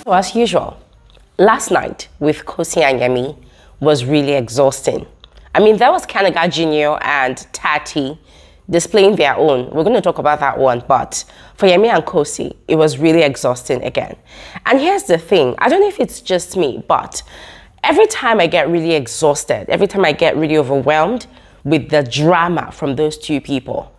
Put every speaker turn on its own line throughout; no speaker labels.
So as usual, last night with Khosi and Yemi was really exhausting. I mean, there was Kanaga Jnr and Tsatsii displaying their own. We're going to talk about that one, but for Yemi and Khosi, it was really exhausting again. And here's the thing, I don't know if it's just me, but every time I get really exhausted, every time I get really overwhelmed with the drama from those two people,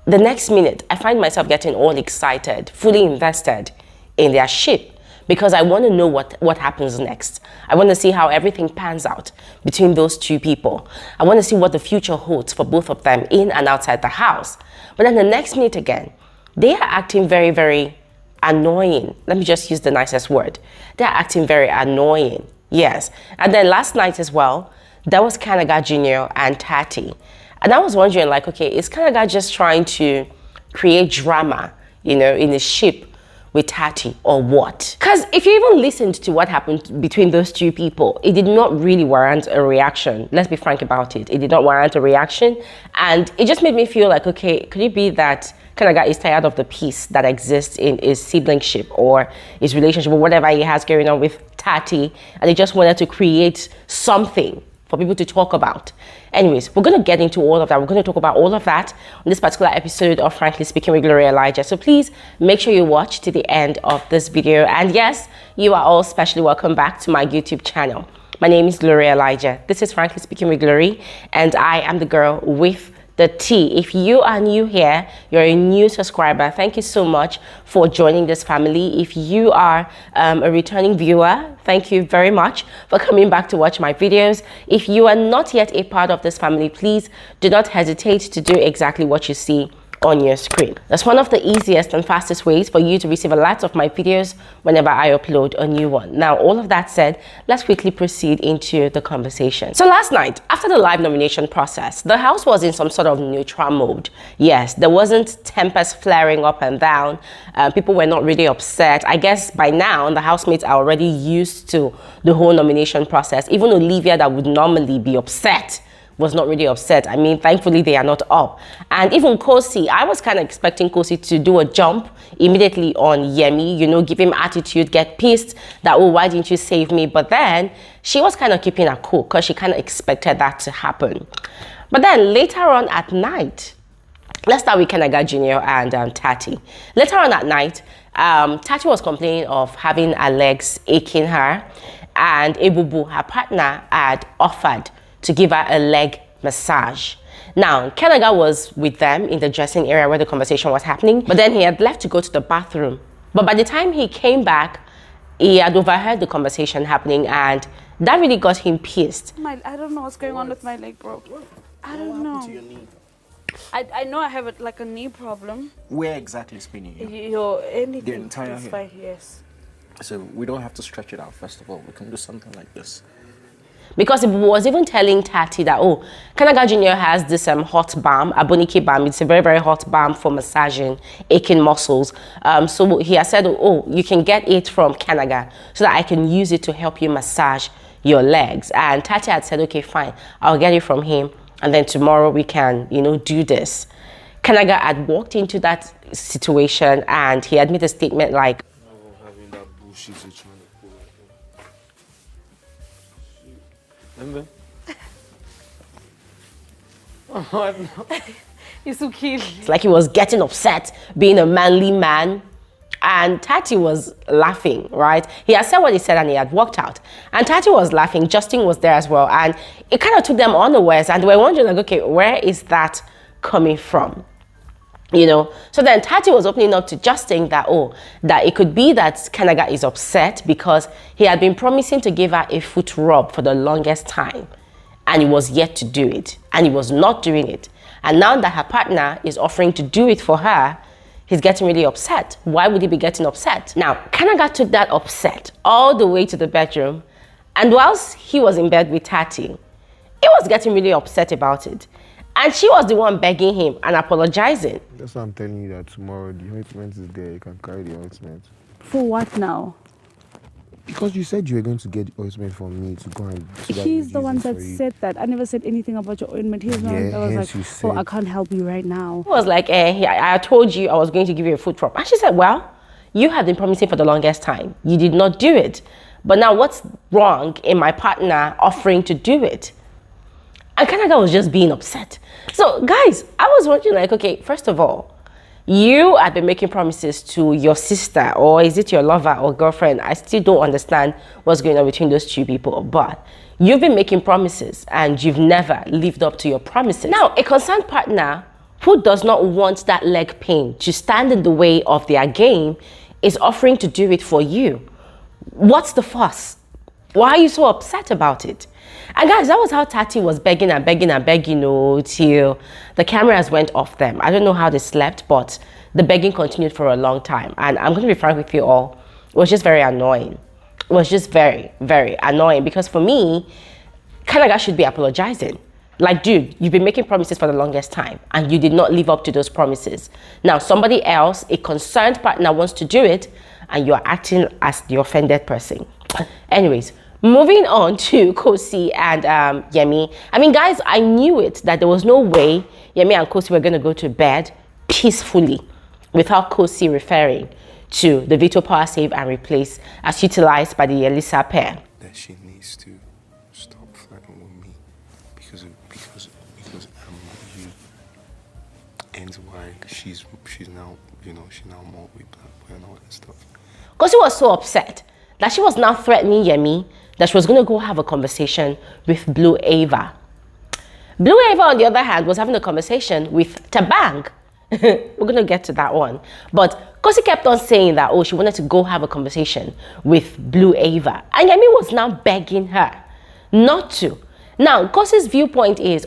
the next minute, I find myself getting all excited, fully invested in their ship, because I want to know what happens next. I want to see how everything pans out between those two people. I want to see what the future holds for both of them in and outside the house. But then the next minute again, they are acting very, very annoying. Let me just use the nicest word. They're acting very annoying, yes. And then last night as well, there was Kanaga Jnr and Tsatsii. And I was wondering, like, okay, is Kanaga just trying to create drama, you know, in his ship with Tsatsii or what? Because if you even listened to what happened between those two people, it did not really warrant a reaction. Let's be frank about it. It did not warrant a reaction. And it just made me feel like, okay, could it be that Kanaga is tired of the peace that exists in his siblingship or his relationship or whatever he has going on with Tsatsii, and he just wanted to create something for people to talk about. Anyways, we're going to get into all of that. We're going to talk about all of that on this particular episode of Frankly Speaking with Gloria Elijah. So please make sure you watch to the end of this video. And yes, you are all specially welcome back to my YouTube channel. My name is Gloria Elijah. This is Frankly Speaking with Glory, and I am the girl with the T. If you are new here, you're a new subscriber, thank you so much for joining this family. If you are a returning viewer, thank you very much for coming back to watch my videos. If you are not yet a part of this family, please do not hesitate to do exactly what you see on your screen. That's one of the easiest and fastest ways for you to receive a lot of my videos whenever I upload a new one. Now, all of that said, let's quickly proceed into the conversation. So last night, after the live nomination process, the house was in some sort of neutral mode. Yes, there wasn't tempest flaring up and down. People were not really upset. I guess by now, the housemates are already used to the whole nomination process. Even Olivia, that would normally be upset, was not really upset. I mean, thankfully they are not up. And even Khosi, I was kind of expecting Khosi to do a jump immediately on Yemi, you know, give him attitude, get pissed that, oh, why didn't you save me? But then she was kind of keeping her cool because she kind of expected that to happen. But then later on at night, let's start with Kanaga Jnr and Tsatsii. Later on at night, Tsatsii was complaining of having her legs aching her, and Ebubu, her partner, had offered to give her a leg massage. Now, Kanaga was with them in the dressing area where the conversation was happening, but then he had left to go to the bathroom. But by the time he came back, he had overheard the conversation happening, and that really got him pissed.
I don't know what's going on with my leg, bro. I don't know. What happened to your knee? I know I have like a knee problem.
Where exactly is paining you?
Anything.
The entire
hip. Yes.
So we don't have to stretch it out first of all. We can do something like this.
Because he was even telling Tsatsii that, oh, Kanaga Jnr has this hot balm, Abonike balm. It's a very, very hot balm for massaging aching muscles. So he has said, oh, you can get it from Kanaga so that I can use it to help you massage your legs. And Tsatsii had said, okay, fine, I'll get it from him. And then tomorrow we can, you know, do this. Kanaga had walked into that situation and he had made a statement like,
having that bullshit you're trying to pull. Remember?
You're so cute.
it's like he was getting upset, being a manly man. And Tsatsii was laughing, right? He had said what he said and he had walked out. And Tsatsii was laughing, Justin was there as well. And it kind of took them unawares and they were wondering, like, okay, where is that coming from? You know, so then Tsatsii was opening up to Justin that, oh, that it could be that Kanaga is upset because he had been promising to give her a foot rub for the longest time and he was yet to do it and he was not doing it. And now that her partner is offering to do it for her, he's getting really upset. Why would he be getting upset? Now, Kanaga took that upset all the way to the bedroom, and whilst he was in bed with Tsatsii, he was getting really upset about it. And she was the one begging him and apologizing.
That's why I'm telling you that tomorrow the ointment is there. You can carry the ointment.
For what now?
Because you said you were going to get the ointment from me to go and... So
He's the one that said that. I never said anything about your ointment. He's the one that was like, oh, I can't help you right now.
He was like, I told you I was going to give you a foot rub. And she said, well, you had been promising for the longest time. You did not do it. But now what's wrong in my partner offering to do it? And Kanaga was just being upset. So guys, I was wondering like, okay, first of all, you had been making promises to your sister, or is it your lover or girlfriend? I still don't understand what's going on between those two people. But you've been making promises and you've never lived up to your promises. Now, a concerned partner who does not want that leg pain to stand in the way of their game is offering to do it for you. What's the fuss? Why are you so upset about it? And guys, that was how Tati was begging and begging and begging, till the cameras went off them. I don't know how they slept, but the begging continued for a long time. And I'm going to be frank with you all, it was just very annoying. It was just very, very annoying, because for me, Kanaga should be apologizing. Like, dude, you've been making promises for the longest time and you did not live up to those promises. Now, somebody else, a concerned partner, wants to do it and you're acting as the offended person. Anyways, moving on to Khosi and Yemi. I mean, guys, I knew it that there was no way Yemi and Khosi were going to go to bed peacefully without Khosi referring to the veto power save and replace as utilized by the Elisa pair.
That she needs to stop flirting with me because I'm you, and why she's now, she's now more with Black Boy and all that stuff.
Khosi was so upset that she was now threatening Yemi that she was going to go have a conversation with Blueaiva. Blueaiva, on the other hand, was having a conversation with Thabang. We're going to get to that one. But Khosi kept on saying that, she wanted to go have a conversation with Blueaiva. And Yemi was now begging her not to. Now, Khosi's viewpoint is,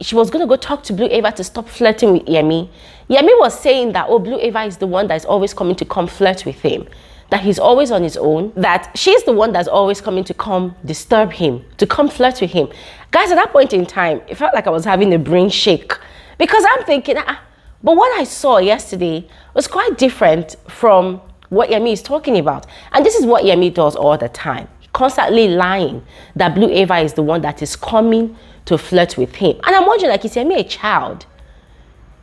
she was going to go talk to Blueaiva to stop flirting with Yemi. Yemi was saying that, Blueaiva is the one that is always coming to come flirt with him, that he's always on his own, that she's the one that's always coming to come disturb him, to come flirt with him. Guys, at that point in time, it felt like I was having a brain shake, because I'm thinking, but what I saw yesterday was quite different from what Yemi is talking about. And this is what Yemi does all the time, constantly lying that Blueaiva is the one that is coming to flirt with him. And I'm wondering, like, is Yemi a child?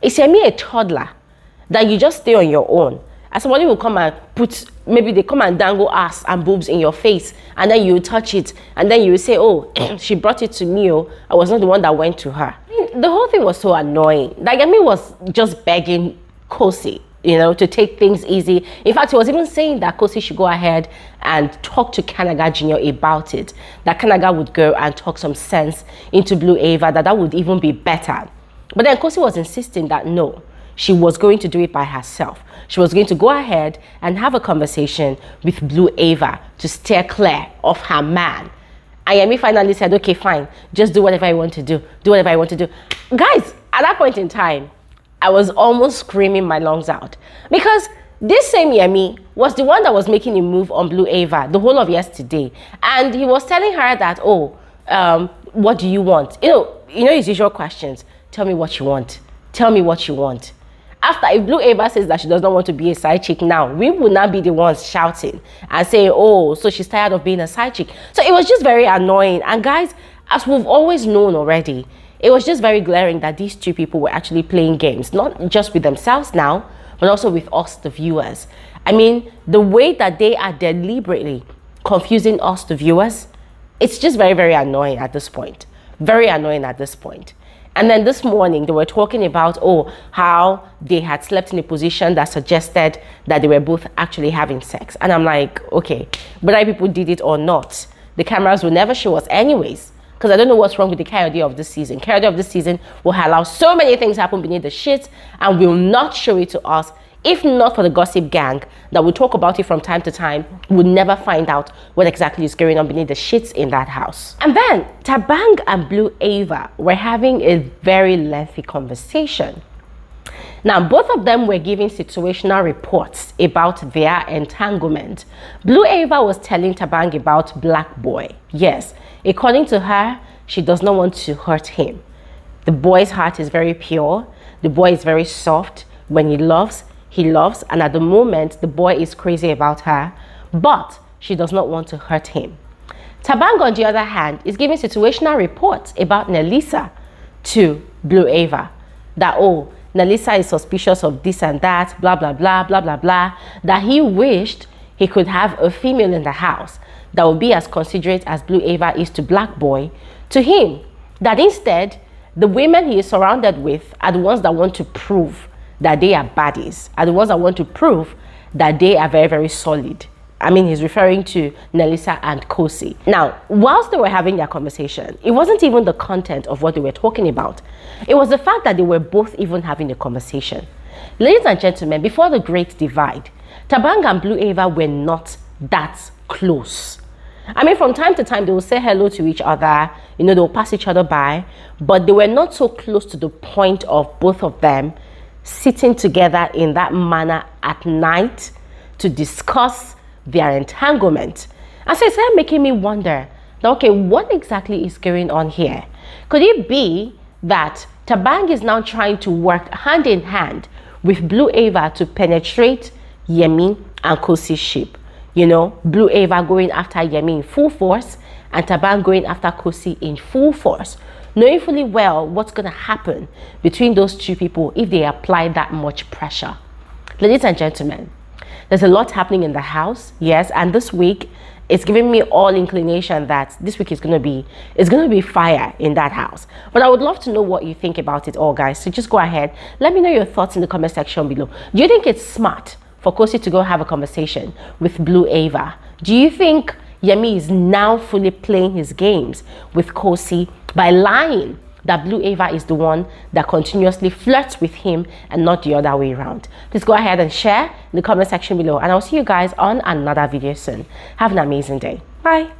Is Yemi a toddler that you just stay on your own? And somebody will come and maybe they come and dangle ass and boobs in your face, and then you touch it, and then you will say, she brought it to me, I was not the one that went to her. I mean, the whole thing was so annoying. Like, Yemi was just begging Khosi, to take things easy. In fact, he was even saying that Khosi should go ahead and talk to Kanaga Jnr about it, that Kanaga would go and talk some sense into Blueaiva, that would even be better. But then Khosi was insisting that no, she was going to do it by herself. She was going to go ahead and have a conversation with Blueaiva to steer clear of her man. And Yemi finally said, okay, fine, just do whatever I want to do. Do whatever I want to do. Guys, at that point in time, I was almost screaming my lungs out. Because this same Yemi was the one that was making a move on Blueaiva the whole of yesterday. And he was telling her that, what do you want? His usual questions. Tell me what you want. Tell me what you want. After, if Blueaiva says that she does not want to be a side chick now, we will not be the ones shouting and saying, so she's tired of being a side chick. So it was just very annoying. And guys, as we've always known already, it was just very glaring that these two people were actually playing games, not just with themselves now, but also with us, the viewers. I mean, the way that they are deliberately confusing us, the viewers, it's just very, very annoying at this point. Very annoying at this point. And then this morning, they were talking about, how they had slept in a position that suggested that they were both actually having sex. And I'm like, okay, whether people did it or not, the cameras will never show us anyways. Because I don't know what's wrong with the Coyote of this season. Coyote of this season will allow so many things happen beneath the shit and will not show it to us. If not for the gossip gang that will talk about it from time to time, we'll never find out what exactly is going on beneath the shits in that house. And then Thabang and Blueaiva were having a very lengthy conversation. Now, both of them were giving situational reports about their entanglement. Blueaiva was telling Thabang about Black Boy. Yes, according to her, she does not want to hurt him. The boy's heart is very pure. The boy is very soft. When he loves, and at the moment, the boy is crazy about her, but she does not want to hurt him. Thabang, on the other hand, is giving situational reports about Nelisa to Blueaiva, that, Nelisa is suspicious of this and that, blah, blah, blah, blah, blah, blah, that he wished he could have a female in the house that would be as considerate as Blueaiva is to Black Boy, to him. That instead, the women he is surrounded with are the ones that want to prove that they are baddies, are the ones that want to prove that they are very, very solid. I mean, he's referring to Nelisa and Khosi. Now, whilst they were having their conversation, it wasn't even the content of what they were talking about. It was the fact that they were both even having a conversation. Ladies and gentlemen, before the Great Divide, Thabang and Blueaiva were not that close. I mean, from time to time, they will say hello to each other, you know, they'll pass each other by, but they were not so close to the point of both of them sitting together in that manner at night to discuss their entanglement. And so it started making me wonder, okay, what exactly is going on here? Could it be that Thabang is now trying to work hand in hand with Blueaiva to penetrate Yemi and Khosi's ship? You know, Blueaiva going after Yemi in full force and Thabang going after Khosi in full force, knowing fully well what's going to happen between those two people if they apply that much pressure. Ladies and gentlemen, there's a lot happening in the house, yes, and this week it's giving me all inclination that this week is going to be fire in that house. But I would love to know what you think about it all, guys. So just go ahead, let me know your thoughts in the comment section below. Do you think it's smart for Khosi to go have a conversation with Blueaiva? Do you think Yemi is now fully playing his games with Khosi by lying that Blueaiva is the one that continuously flirts with him and not the other way around? Please go ahead and share in the comment section below, and I'll see you guys on another video soon. Have an amazing day. Bye.